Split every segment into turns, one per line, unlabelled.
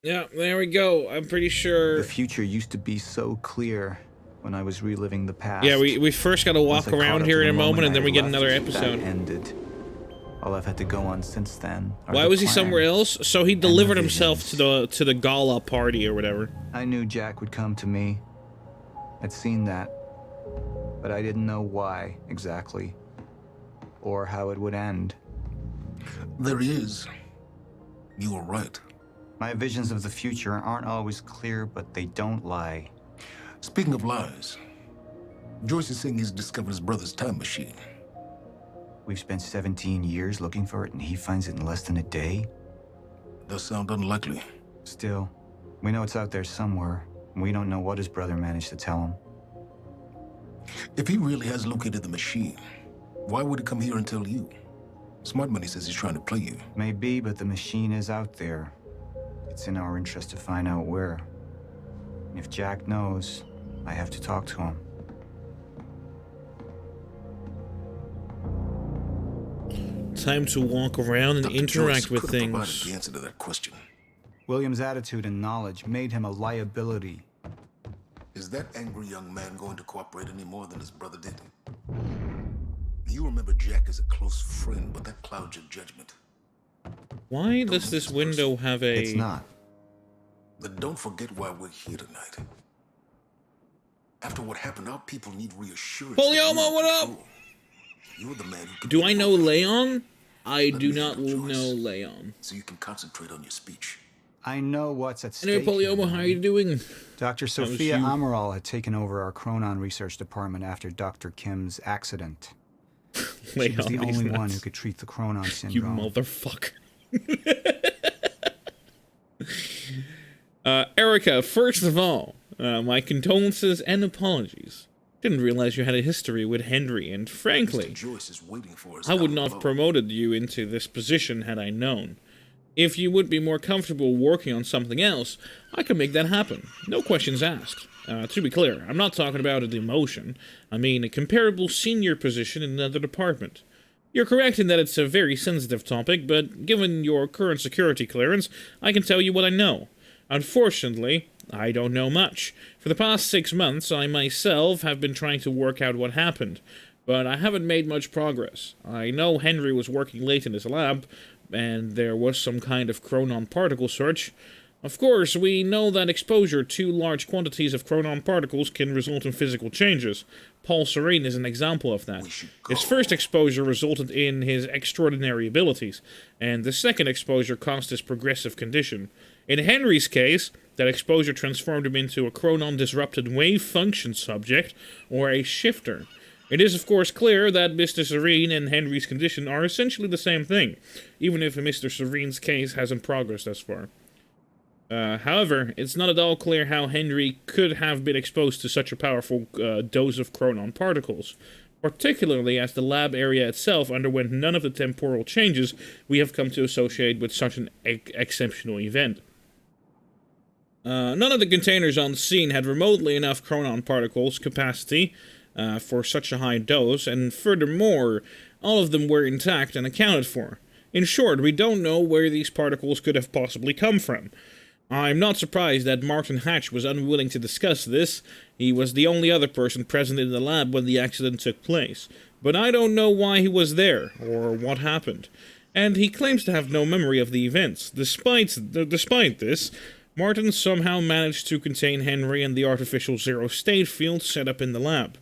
Yeah, there we go. I'm pretty sure.
The future used to be so clear when I was reliving the
Yeah,
past.
we first gotta
Once
walk
I caught
around
up
here
to
in
the
a moment,
moment
and
I
then
had
we get
left,
another
that
episode.
ended. All I've had to go on since then are
Why
the
was he
plan
somewhere else? So he
and the
delivered himself
visions.
to the gala party or whatever.
I knew Jack would come to me. I'd seen that, but I didn't know why exactly, or how it would end.
There he is. You were right.
My visions of the future aren't always clear, but they don't lie.
Speaking of lies, Joyce is saying he's discovered his brother's time machine.
We've spent 17 years looking for it, and he finds it in less than a day?
Does sound unlikely.
Still, we know it's out there somewhere, and we don't know what his brother managed to tell him.
If he really has located the machine, why would he come here and tell you? Smart Money says he's trying to play you.
Maybe, but the machine is out there. It's in our interest to find out where. And if Jack knows, I have to talk to him.
Time to walk around and
Dr.
interact
Joyce
with
could have provided
things.
the answer to that question.
William's attitude and knowledge made him a liability.
Is that angry young man going to cooperate any more than his brother did? You remember Jack as a close friend, but that clouds your judgment.
Why does this window have a...
It's not.
But don't forget why we're here tonight. After what happened, our people need reassurance.
Polyomo, what up?
You're the man who can...
Do I know Leon? I do
me
not
handle Joyce,
know Leon.
so you can concentrate on your speech.
I know what's at stake.
Anyway, Polyomo,
here.
how are you doing?
Dr.
was
Sophia
you.
Amaral had taken over our Chronon research department after Dr. Kim's accident. She was the
Leon, he's
only one
nuts.
who could treat the Chronon
You
syndrome.
motherfucker. Erica, first of all, my condolences and apologies. Didn't realize you had a history with Henry, and frankly,
Mr. Joyce is waiting for us
I would
down
not have
below.
promoted you into this position had I known. If you would be more comfortable working on something else, I could make that happen. No questions asked. To be clear, I'm not talking about a demotion. I mean a comparable senior position in another department. You're correct in that it's a very sensitive topic, but given your current security clearance, I can tell you what I know. Unfortunately, I don't know much. For the past 6 months, I myself have been trying to work out what happened, but I haven't made much progress. I know Henry was working late in his lab, and there was some kind of chronon particle search. Of course, we know that exposure to large quantities of chronon particles can result in physical changes. Paul Serene is an example of that. His first exposure resulted in his extraordinary abilities, and the second exposure caused his progressive condition. In Henry's case, that exposure transformed him into a chronon-disrupted wave function subject, or a shifter. It is, of course, clear that Mr. Serene and Henry's condition are essentially the same thing, even if Mr. Serene's case hasn't progressed thus far. However, it's not at all clear how Henry could have been exposed to such a powerful dose of chronon particles, particularly as the lab area itself underwent none of the temporal changes we have come to associate with such an exceptional event. None of the containers on the scene had remotely enough chronon particles capacity for such a high dose, and furthermore, all of them were intact and accounted for. In short, we don't know where these particles could have possibly come from. I'm not surprised that Martin Hatch was unwilling to discuss this. He was the only other person present in the lab when the accident took place. But I don't know why he was there, or what happened. And he claims to have no memory of the events. Despite this, Martin somehow managed to contain Henry and the artificial zero-state field set up in the lab.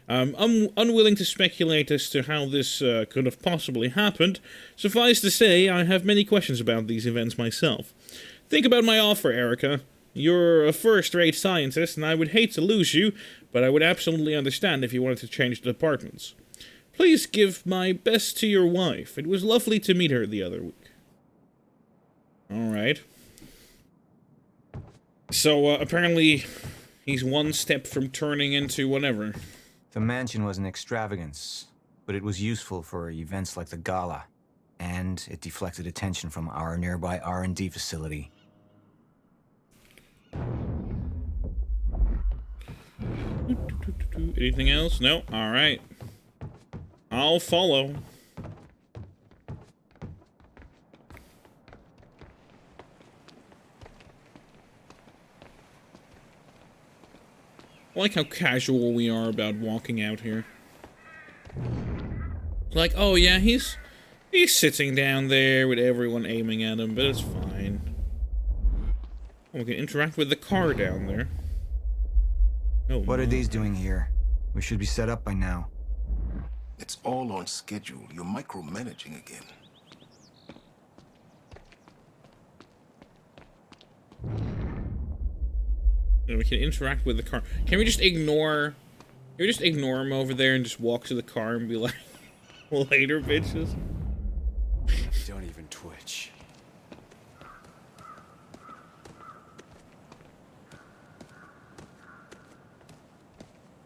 I'm unwilling to speculate as to how this could have possibly happened. Suffice to say, I have many questions about these events myself. Think about my offer, Erica. You're a first-rate scientist, and I would hate to lose you, but I would absolutely understand if you wanted to change the departments. Please give my best to your wife. It was lovely to meet her the other week. Alright. So, apparently, he's one step from turning into whatever.
The mansion was an extravagance, but it was useful for events like the gala, and it deflected attention from our nearby R&D facility.
Anything else? No? Alright. I'll follow. I like how casual we are about walking out here. Like, oh yeah, he's sitting down there with everyone aiming at him, but it's fine. Oh, we can interact with the car down there. Oh,
What are these doing here? We should be set up by now.
It's all on schedule. You're micromanaging again.
And we can interact with the car. Can we just ignore... Can we just ignore him over there and just walk to the car and be like, later, bitches?
Don't even twitch.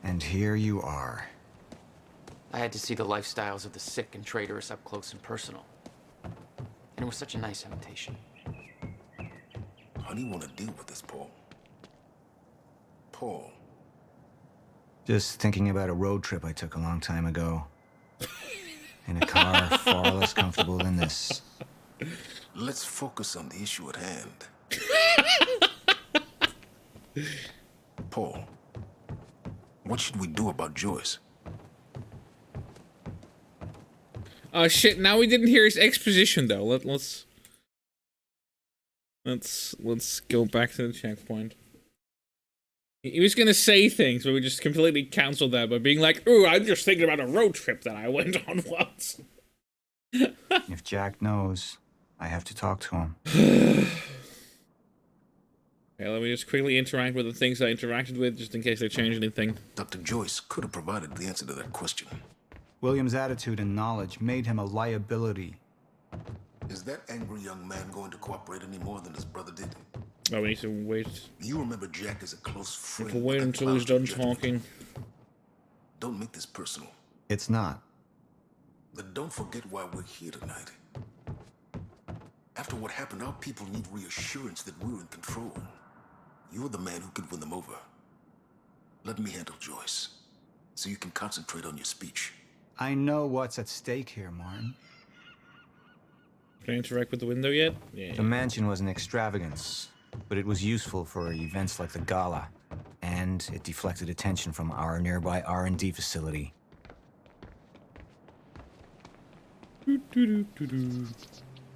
And here you are.
I had to see the lifestyles of the sick and traitorous up close and personal. And it was such a nice invitation.
How do you want to deal with this, Paul? Paul.
Just thinking about a road trip I took a long time ago. In a car far less comfortable than this.
Let's focus on the issue at hand. Paul, what should we do about Joyce?
Oh shit, now we didn't hear his exposition though. Let's go back to the checkpoint. He was gonna say things, but we just completely canceled that by being like, ooh, I'm just thinking about a road trip that I went on once.
If Jack knows, I have to talk to him.
Okay, let me just quickly interact with the things I interacted with, just in case they change anything.
Dr. Joyce could have provided the answer to that question.
William's attitude and knowledge made him a liability.
Is that angry young man going to cooperate any more than his brother did?
Oh, we need to wait.
You remember Jack as a close friend.
We'll wait
but that
until he's done
clouded your
talking.
judgment. Don't make this personal.
It's not.
But don't forget why we're here tonight. After what happened, our people need reassurance that we're in control. You're the man who could win them over. Let me handle Joyce, so you can concentrate on your speech.
I know what's at stake here, Martin.
Can I interact with the window yet? Yeah.
The mansion was an extravagance, but it was useful for events like the gala, and it deflected attention from our nearby R&D facility.
I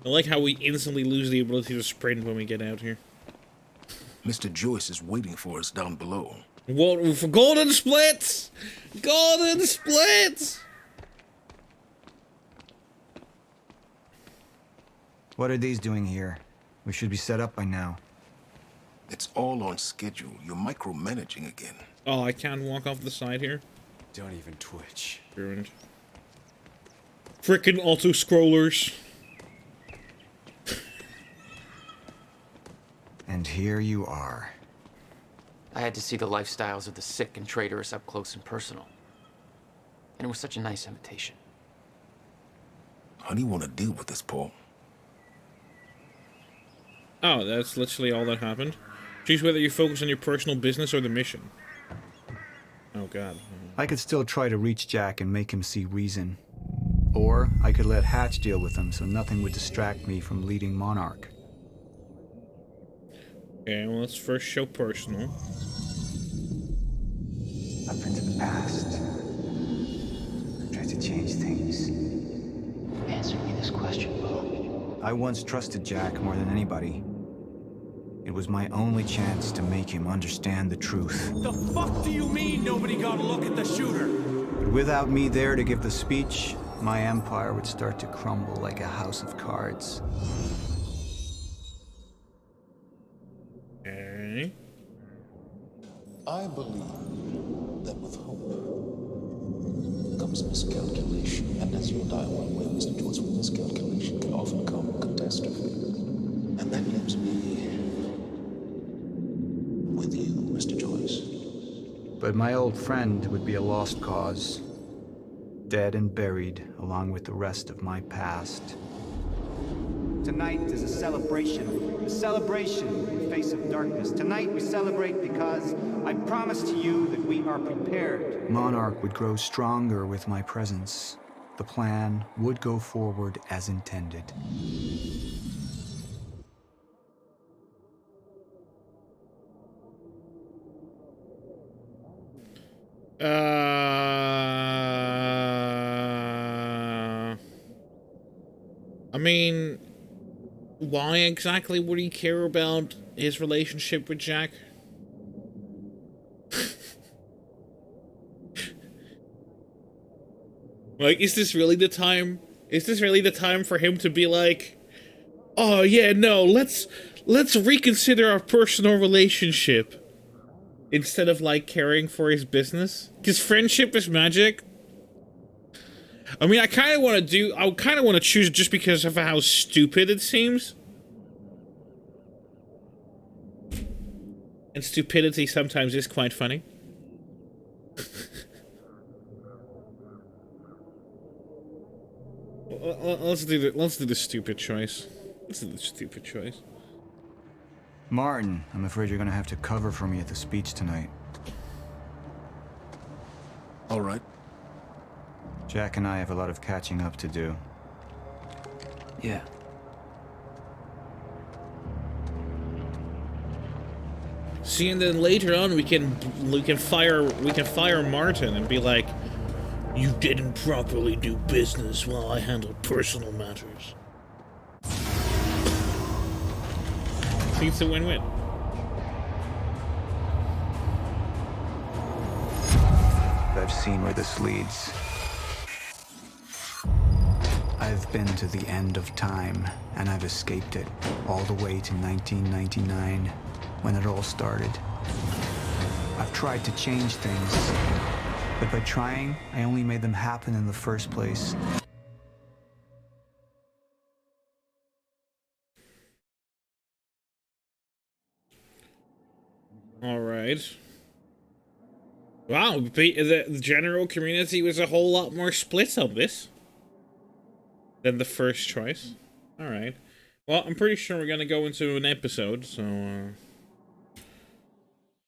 like how we instantly lose the ability to sprint when we get out here.
Mr. Joyce is waiting for us down below.
What for? Golden splits! Golden splits!
What are these doing here? We should be set up by now.
It's all on schedule. You're micromanaging again.
Oh, I can't walk off the side here?
Don't even twitch.
Ruined. Frickin' auto-scrollers.
And here you are.
I had to see the lifestyles of the sick and traitorous up close and personal. And it was such a nice invitation.
How do you want to deal with this, Paul?
Oh, that's literally all that happened. Choose whether you focus on your personal business or the mission. Oh god.
I could still try to reach Jack and make him see reason. Or I could let Hatch deal with him so nothing would distract me from leading Monarch.
Okay, well, let's first show personal.
Up into the past. Try to change things.
Answer me this question, Bo.
I once trusted Jack more than anybody. It was my only chance to make him understand the truth.
The fuck do you mean nobody got a look at the shooter?
But without me there to give the speech, my empire would start to crumble like a house of cards.
Okay.
I believe that with hope comes miscalculation. And as you and I are well aware, Mr. Joyce, with miscalculation can often come catastrophe. And that leaves me with you, Mr. Joyce.
But my old friend would be a lost cause. Dead and buried, along with the rest of my past.
Tonight is a celebration in the face of darkness. Tonight we celebrate because I promise to you that we are prepared.
Monarch would grow stronger with my presence. The plan would go forward as intended.
I mean, why exactly would he care about his relationship with Jack? Like, is this really the time? Is this really the time for him to be like, oh yeah, no, let's reconsider our personal relationship instead of like caring for his business? Because friendship is magic. I mean, I kind of want to choose just because of how stupid it seems. And stupidity sometimes is quite funny. Let's do the stupid choice. Let's do the stupid choice.
Martin, I'm afraid you're gonna have to cover for me at the speech tonight.
All right.
Jack and I have a lot of catching up to do.
Yeah.
See, and then later on we can fire Martin and be like, you didn't properly do business while I handled personal matters. I think it's a win-win.
I've seen where this leads. I've been to the end of time, and I've escaped it, all the way to 1999, when it all started. I've tried to change things, but by trying, I only made them happen in the first place.
All right. Wow, the general community was a whole lot more split on this than the first choice. All right. Well, I'm pretty sure we're gonna go into an episode, so.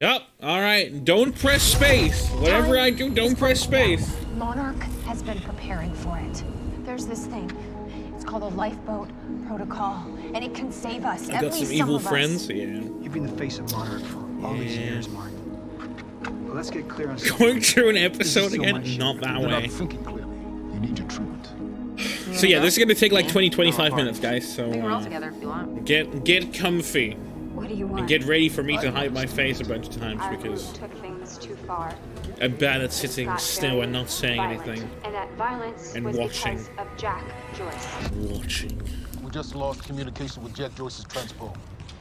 Yep. All right. Don't press space. Whatever I do, don't press space.
Monarch has been preparing for it. There's this thing. It's called a lifeboat protocol, and it can save us.
I got some evil friends. Yeah.
You've been the face of Monarch for all these years, Martin. Well, let's get clear on something.
Going through an episode again? Not that
You're
way.
not thinking clearly. You need your treatment.
So yeah, this is gonna take like 20-25 minutes, guys. So
We can roll together if you want.
get comfy
What do you want?
and get ready for me to hide my face a bunch of times because
took things too far.
I'm bad at sitting still and not saying
Violent.
anything.
And that violence
And
was
watching.
because of Jack Joyce.
Watching.
We just lost communication with Jack Joyce's transport.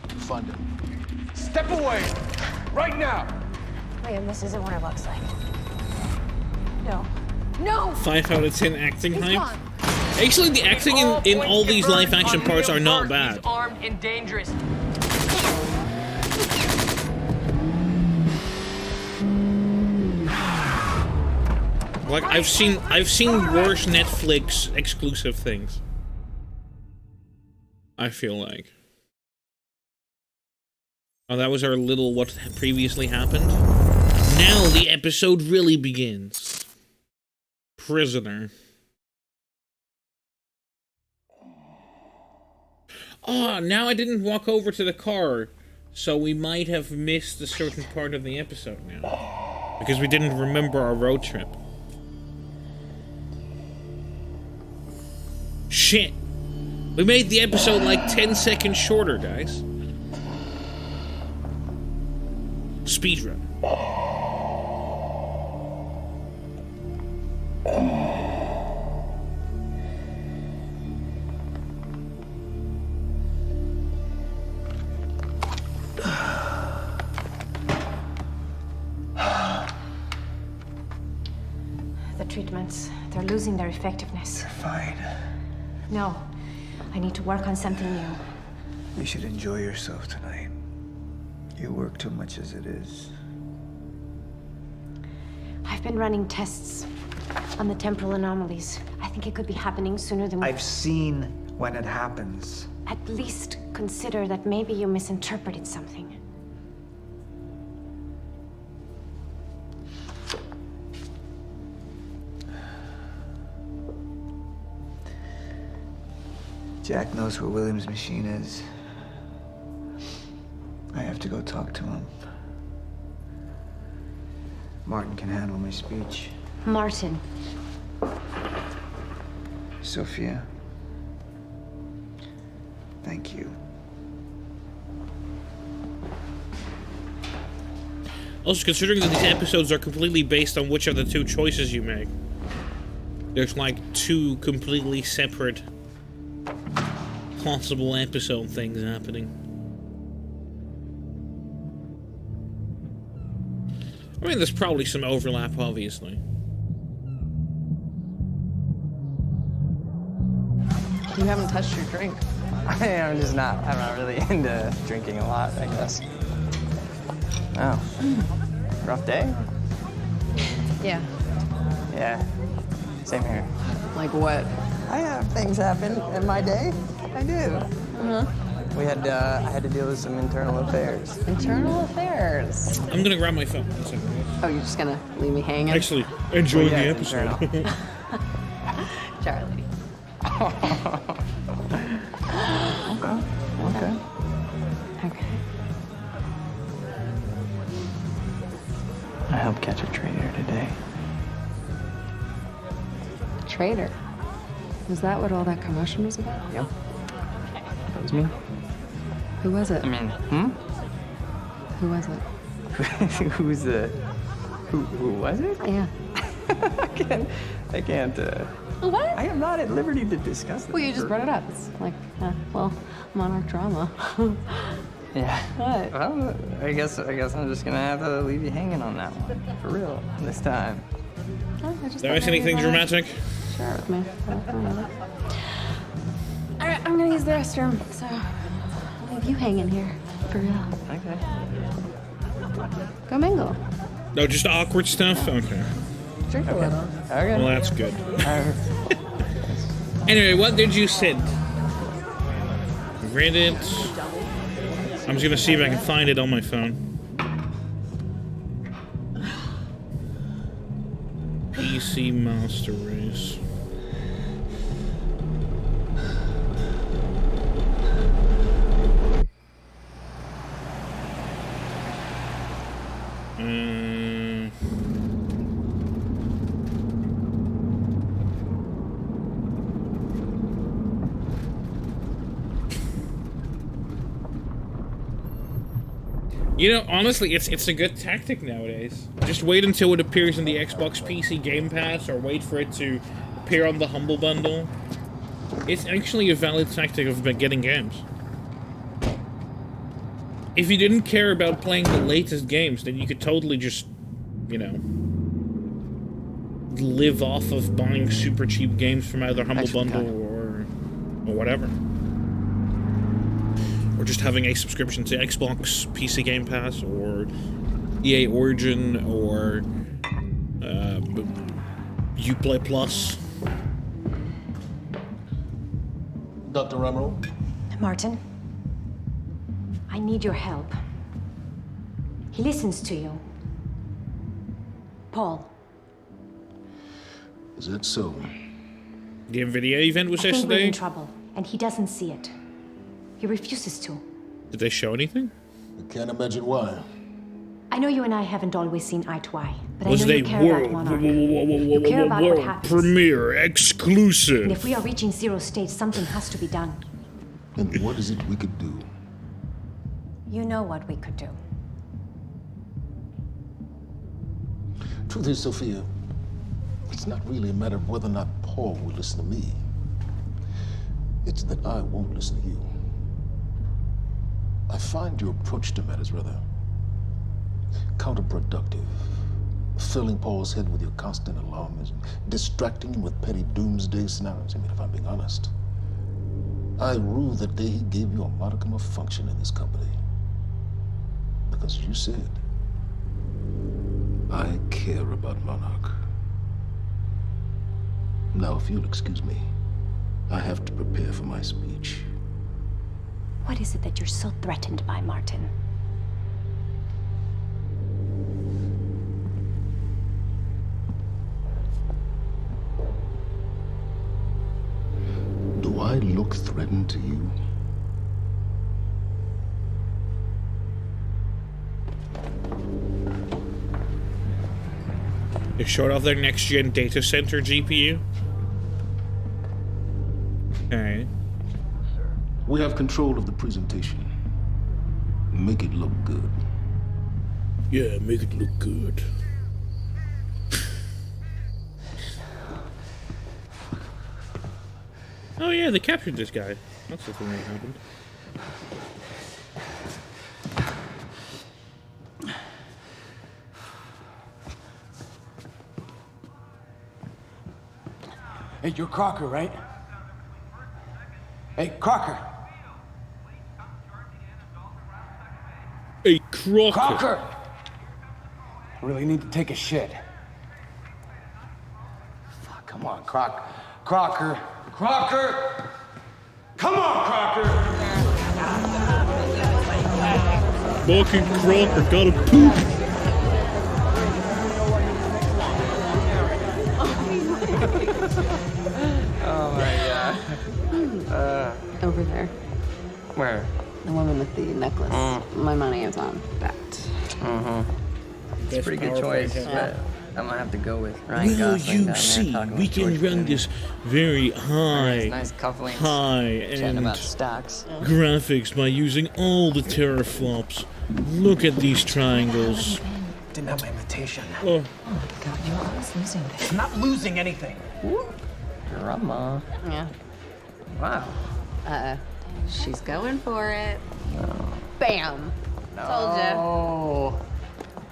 Find him.
Step away! Right now!
Liam, this isn't what it looks like. No. No!
5 out of 10 acting
He's
hype.
gone.
Actually, the acting in all these live action parts are not bad.
He's armed and dangerous.
Like I've seen worse Netflix exclusive things. I feel like. Oh, that was our little what previously happened. Now the episode really begins. Prisoner. Oh, now I didn't walk over to the car, so we might have missed a certain part of the episode now. Because we didn't remember our road trip. Shit. We made the episode like 10 seconds shorter, guys. Speedrun.
The treatments, they're losing their effectiveness.
You're fine.
No. I need to work on something new.
You should enjoy yourself tonight. You work too much as it is.
I've been running tests on the temporal anomalies. I think it could be happening sooner than we...
I've seen when it happens.
At least consider that maybe you misinterpreted something.
Jack knows where William's machine is. I have to go talk to him. Martin can handle my speech.
Martin.
Sophia. Thank you.
Also, considering that these episodes are completely based on which of the two choices you make, there's like two completely separate possible episode things happening. I mean, there's probably some overlap, obviously.
You haven't touched your drink.
I'm not really into drinking a lot, I guess. Oh. Rough day?
Yeah.
Yeah. Same here.
Like what?
I have things happen in my day. I do.
Uh-huh.
I had to deal with some internal affairs.
Internal affairs.
I'm gonna grab my phone.
Oh, you're just gonna leave me hanging?
Actually, enjoy the episode.
Charlie.
Okay. I helped catch a traitor today.
Traitor? Was that what all that commotion was about?
Yep. That was me.
Who was it?
I mean,
Who was it?
Who was it?
Yeah.
I can't,
What?
I am not at liberty to discuss this.
Well, you just brought it up. It's like, Monarch drama.
Yeah.
What?
Well, I guess I'm just gonna have to leave you hanging on that one. For real, this time.
There is anything dramatic?
Share it with me. Alright, I'm gonna use the restroom, so I'll leave you hanging here. For real.
Okay.
Go mingle.
No, just awkward stuff? Okay.
Drink a little.
Okay.
Well, that's good. Anyway, what did you send? Reddit. I'm just gonna see if I can find it on my phone. PC Master Race. You know, honestly, it's a good tactic nowadays. Just wait until it appears in the Xbox PC Game Pass, or wait for it to appear on the Humble Bundle. It's actually a valid tactic of getting games. If you didn't care about playing the latest games, then you could totally just, you know, live off of buying super cheap games from either Humble Bundle or whatever. Or just having a subscription to Xbox PC Game Pass, or EA Origin, or Uplay Plus.
Dr. Ramiro?
Martin, I need your help. He listens to you. Paul.
Is that so?
The NVIDIA event was
I think we're
yesterday.
in trouble, and he doesn't see it. He refuses to.
Did they show anything?
I can't imagine why.
I know you and I haven't always seen eye to eye, but
Was
I know
it
you
a
care about
world
Monarch. You care about what
world
happens.
premiere exclusive?
And if we are reaching zero stage, something has to be done.
And what is it we could do?
You know what we could do.
Truth is, Sophia, it's not really a matter of whether or not Paul will listen to me. It's that I won't listen to you. I find your approach to matters rather counterproductive. Filling Paul's head with your constant alarms and distracting him with petty doomsday scenarios. I mean, if I'm being honest, I rue the day he gave you a modicum of function in this company. Because you said, I care about Monarch. Now, if you'll excuse me, I have to prepare for my speech.
What is it that you're so threatened by, Martin?
Do I look threatened to you?
They showed off their next-gen data center GPU. Okay.
We have control of the presentation. Make it look good.
Yeah, make it look good. Oh yeah, they captured this guy. That's the thing that happened.
Hey, you're Crocker, right? Hey, Crocker!
Hey, Crocker!
Crocker! I really need to take a shit. Fuck, come on, Crocker. Crocker! Come on, Crocker!
Fucking Crocker, gotta poop!
Oh my god.
Over there.
Where?
The woman with the necklace. My money is on that.
It's a pretty good choice, but I'm gonna have to go with Ryan
Will
Gosling
you
down there
see,
talking
we
with
can
George
run
Clooney.
this very high,
Nice cufflinks. Chatting
and
about stocks.
graphics by using all the teraflops. Look at these triangles.
Didn't have my invitation.
Oh,
God, you're always losing this.
I'm not losing anything.
Drama.
Yeah.
Wow.
She's going for it. Bam. Told ya.
Oh.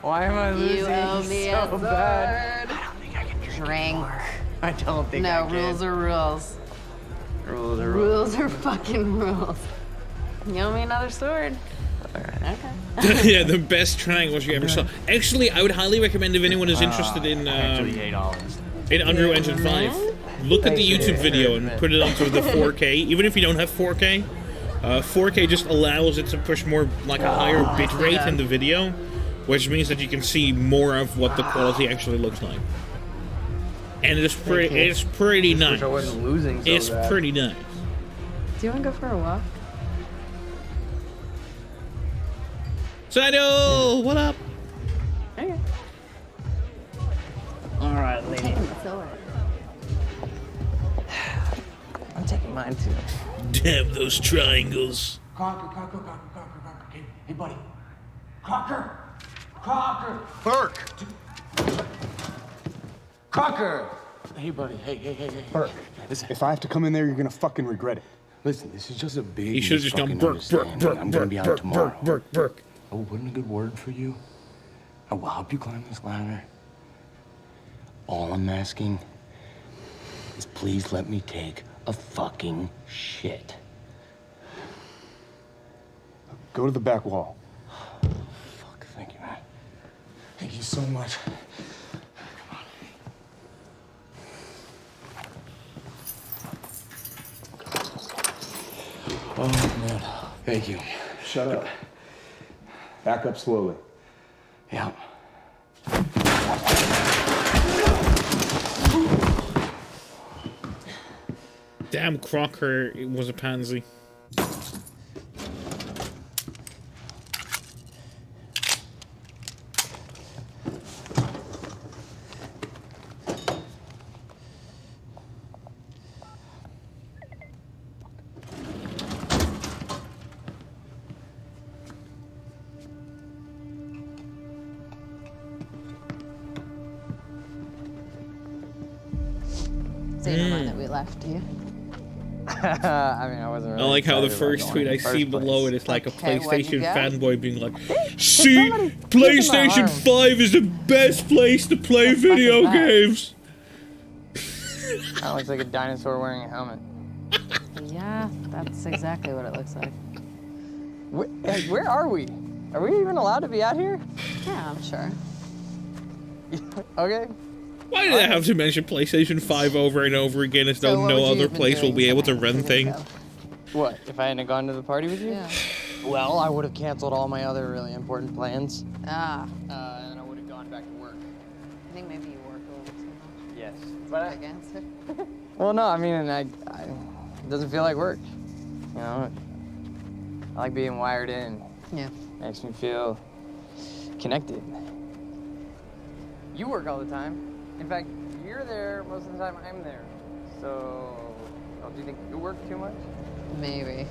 Why am I losing
You owe me
so
a sword.
bad?
I don't think I can drink
Drink.
anymore.
I don't think I
No,
can.
rules are rules.
Rules are rules.
Rules are fucking rules. You owe me another sword. Okay.
yeah, the best triangles you ever saw. Actually, I would highly recommend if anyone is interested in Unreal Engine 5, look at the YouTube video and put it onto the 4K. Even if you don't have 4K, 4K just allows it to push more like a higher bit rate in the video, which means that you can see more of what the quality actually looks like. And it's pretty nice.
Wish I wasn't losing so
It's
bad.
pretty nice.
Do you want to go for a walk?
Sado, what up?
Okay.
All right, lady.
Taking the sword.
I'm taking mine too.
Damn those triangles.
Crocker. Hey, buddy. Crocker! Burke! Crocker! Hey, buddy. Hey.
Burke,
Listen,
if I have to come in there, you're gonna fucking regret it.
listen, this is just a big
He should have just gone
misunderstanding.
Burke.
I'm gonna be out tomorrow.
Burke.
I will put in a good word for you. I will help you climb this ladder. All I'm asking is please let me take a fucking shit.
Go to the back wall.
Fuck, thank you, man. Thank you so much. Oh, man. Thank you.
Shut up. Back up slowly.
Yeah.
Damn, Crocker was a pansy.
So you don't mind that we left, do you?
I mean, I wasn't really
I like how the
excited about
first
going
tweet
in
I
the
see
first
below it
place.
is like a
Okay, what'd you
PlayStation
get?
fanboy being like, see,
somebody
PlayStation
kicking my
5 is the best place to play video
fucking
games.
That looks like a dinosaur wearing a helmet.
Yeah, that's exactly what it looks like.
Hey, where are we? Are we even allowed to be out here?
Yeah, I'm sure.
Okay.
Why do they have to mention PlayStation 5 over and over again as though
So what
no
would you
other
have been
place will
doing
be able to
tonight
run
if you didn't
things?
go?
What, if I hadn't gone to the party with you?
Yeah.
Well, I would have canceled all my other really important plans.
Ah,
And I would have gone back to work.
I think maybe you work a little too much.
Yes.
But I guess.
Well, no, I mean, it doesn't feel like work. You know, I like being wired in.
Yeah.
Makes me feel connected. You work all the time. In fact, you're there most of the time I'm there. So, do you think you work too much?
Maybe.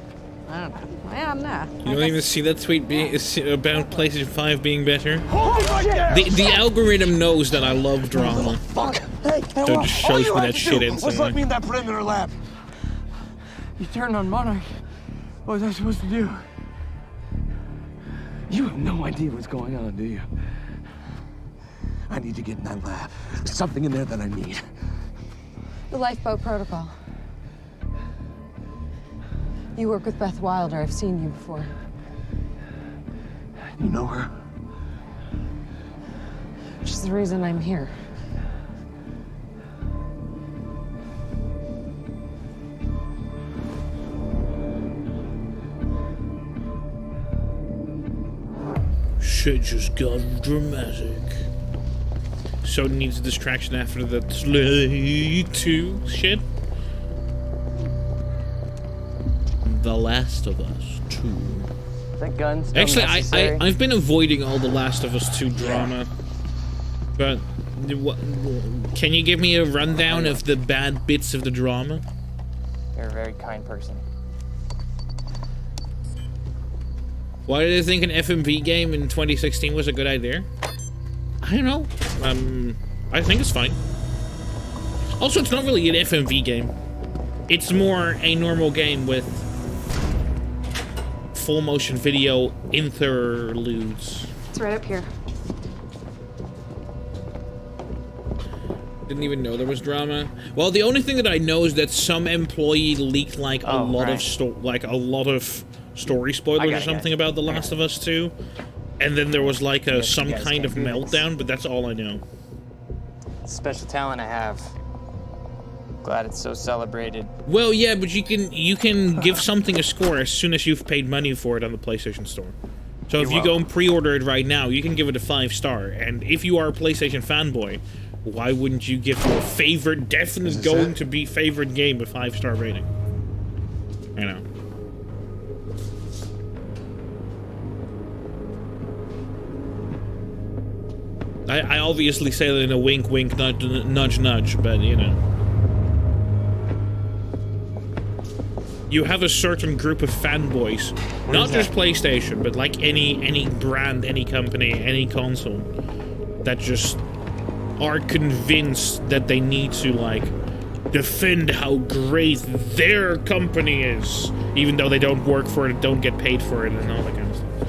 I don't know. Yeah, nah.
You don't even see that tweet about PlayStation 5 being better?
Holy shit!
The algorithm knows that I love drama.
Fuck! Hey,
So it just shows me that shit
was let
instantly.
me in that perimeter lab.
You turned on Monarch. What was I supposed to do?
You have no idea what's going on, do you? I need to get in that lab. There's something in there that I need.
The lifeboat protocol. You work with Beth Wilder. I've seen you before.
You know her?
Which is the reason I'm here.
Shit just got dramatic. So it needs a distraction after the Slay 2 shit. The Last of Us 2.
That gun's
Actually, I've been avoiding all the Last of Us 2 drama. But, can you give me a rundown of the bad bits of the drama?
You're a very kind person.
Why did I think an FMV game in 2016 was a good idea? I don't know. I think it's fine. Also, it's not really an FMV game. It's more a normal game with full motion video interludes.
It's right up here.
Didn't even know there was drama. Well, the only thing that I know is that some employee leaked like a lot of story spoilers or something about The Last of Us 2, and then there was like some kind of meltdown. But that's all I know.
Special talent I have. Glad it's so celebrated.
Well, yeah, but you can give something a score as soon as you've paid money for it on the PlayStation Store. So if you go and pre-order it right now, you can give it a 5-star. And if you are a PlayStation fanboy, why wouldn't you give your favorite, definite going to be favorite game a 5-star rating? I know. I obviously say that in a wink, wink, nudge, nudge, but you know. You have a certain group of fanboys, not just PlayStation, but like any brand, any company, any console, that just are convinced that they need to like defend how great their company is, even though they don't work for it, don't get paid for it, and all that kind of stuff.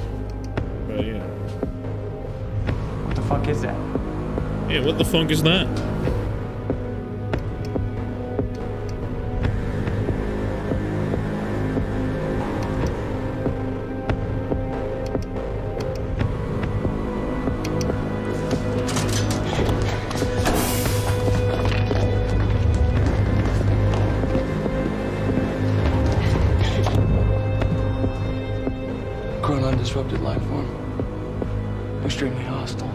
But yeah.
What the fuck is that?
Yeah, what the fuck is that?
Disrupted life form. Extremely hostile.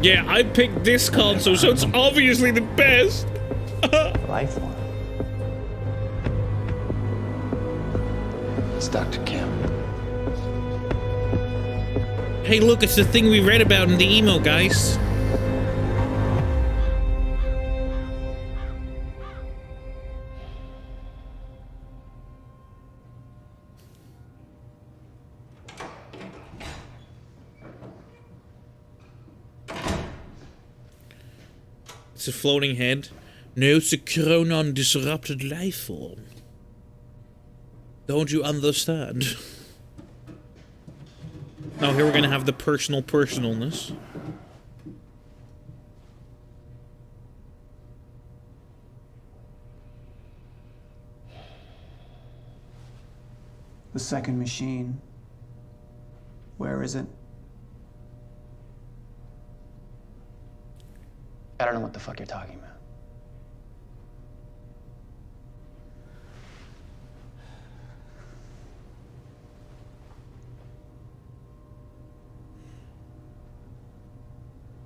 Yeah, I picked this console, so it's obviously the best.
Life form.
It's Dr. Kim.
Hey, look, it's the thing we read about in the email, guys. It's a floating head. No, it's a Chronon disrupted life form. Don't you understand? Now here we're gonna have the personalness.
The second machine. Where is it?
I don't know what the fuck you're talking about.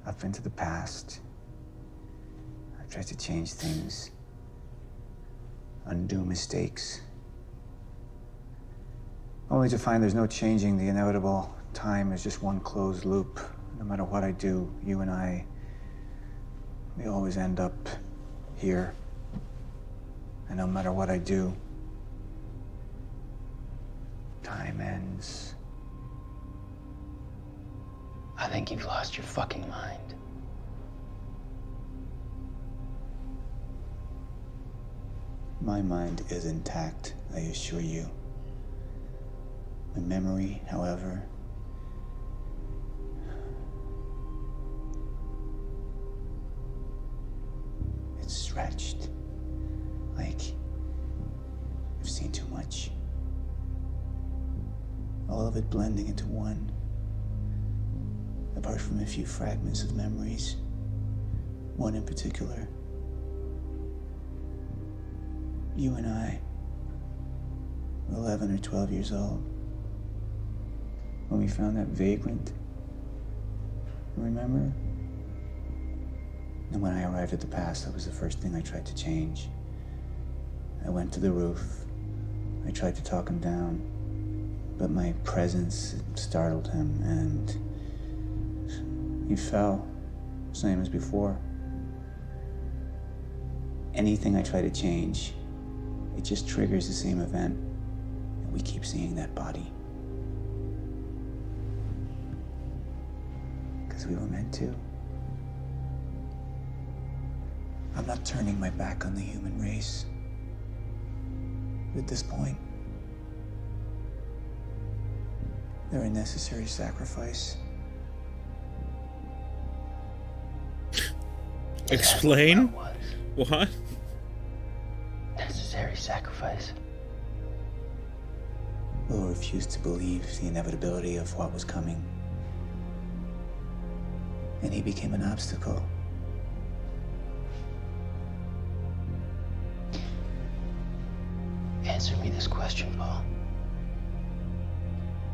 I've been to the past. I've tried to change things, undo mistakes, only to find there's no changing the inevitable. Time is just one closed loop, No matter what I do, you and I, we always end up here. And no matter what I do, time ends.
I think you've lost your fucking mind.
My mind is intact, I assure you. My memory, however, it's stretched. Like I've seen too much. All of it blending into one. Apart from a few fragments of memories. One in particular. You and I were 11 or 12 years old when we found that vagrant. Remember? And when I arrived at the past, that was the first thing I tried to change. I went to the roof. I tried to talk him down, but my presence startled him, and he fell, same as before. Anything I try to change, it just triggers the same event, and we keep seeing that body. Because we were meant to. I'm not turning my back on the human race. But at this point, they're a necessary sacrifice.
Explain? What?
Necessary sacrifice.
Will refuse to believe the inevitability of what was coming. And he became an obstacle.
Answer me this question, Paul.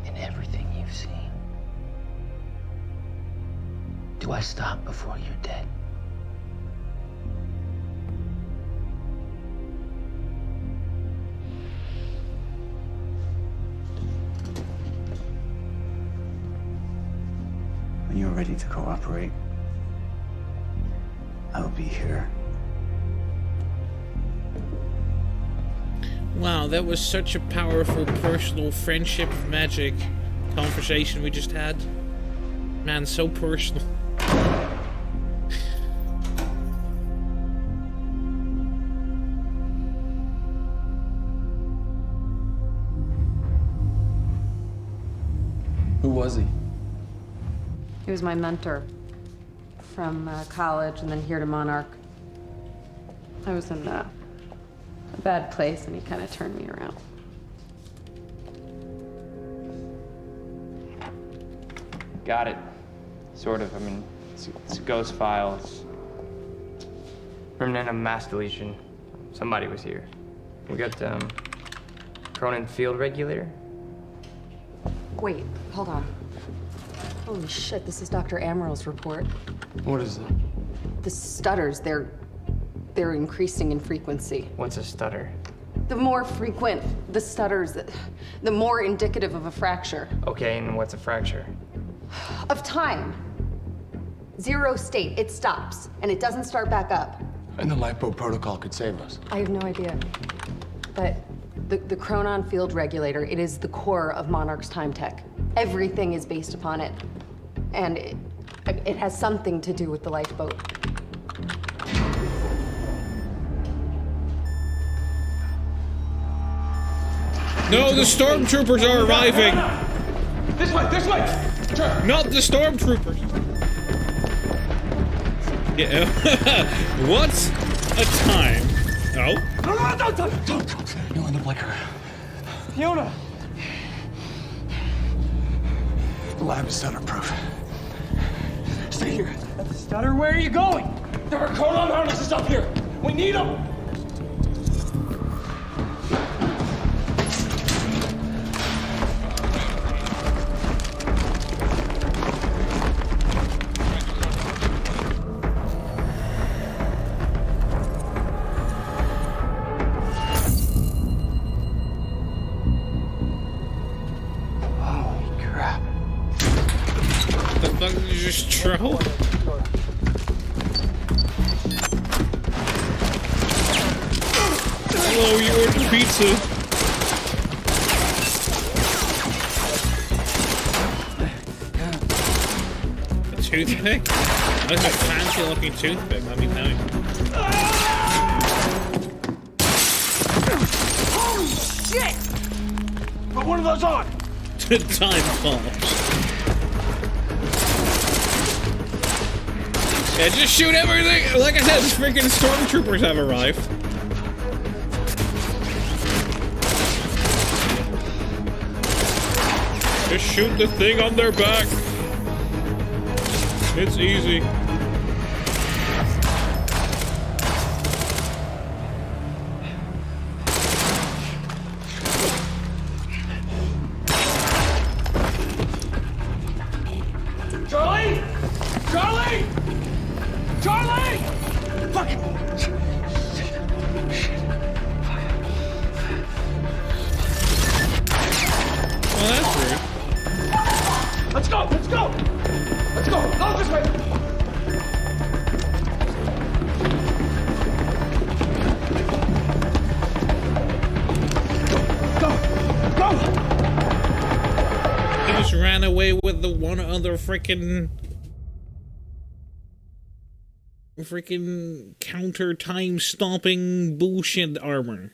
In everything you've seen, do I stop before you're dead?
When you're ready to cooperate, I'll be here.
Wow, that was such a powerful personal friendship magic conversation we just had. Man, so personal.
Who was he?
He was my mentor from college and then here to Monarch. I was in a bad place and he kind of turned me around.
Got it. Sort of. I mean, it's a ghost file. It's remnant of mass deletion. Somebody was here. We got, Cronin field regulator.
Wait, hold on. Holy shit, this is Dr. Amaril's report.
What is it?
The stutters, they're increasing in frequency.
What's a stutter?
The more frequent the stutters, the more indicative of a fracture.
Okay, and what's a fracture?
Of time. Zero state, it stops, and it doesn't start back up.
And the lifeboat protocol could save us.
I have no idea. But the Chronon field regulator, it is the core of Monarch's time tech. Everything is based upon it. And it has something to do with the lifeboat.
No, the stormtroopers are arriving!
This way! This way! Sure.
Not the stormtroopers! Yeah. What a time. Oh?
Don't. No, in the blicker.
Fiona!
The lab is stutter-proof. Stay here.
Stutter, where are you going?
There are Chronon harnesses up here. We need them.
Bistro? Hello, you ordered pizza. A toothpick? That's a fancy looking toothpick, let me tell you.
Holy shit! Put one of those on!
Time pops. Yeah, just shoot everything! Like I said, freaking stormtroopers have arrived. Just shoot the thing on their back. It's easy.
Charlie! Charlie! Charlie! Fucking...
Well, that's rude.
Let's go! Let's go! Let's go! Go this way! Go! Go!
He just ran away with the one other freaking counter time stopping bullshit armor.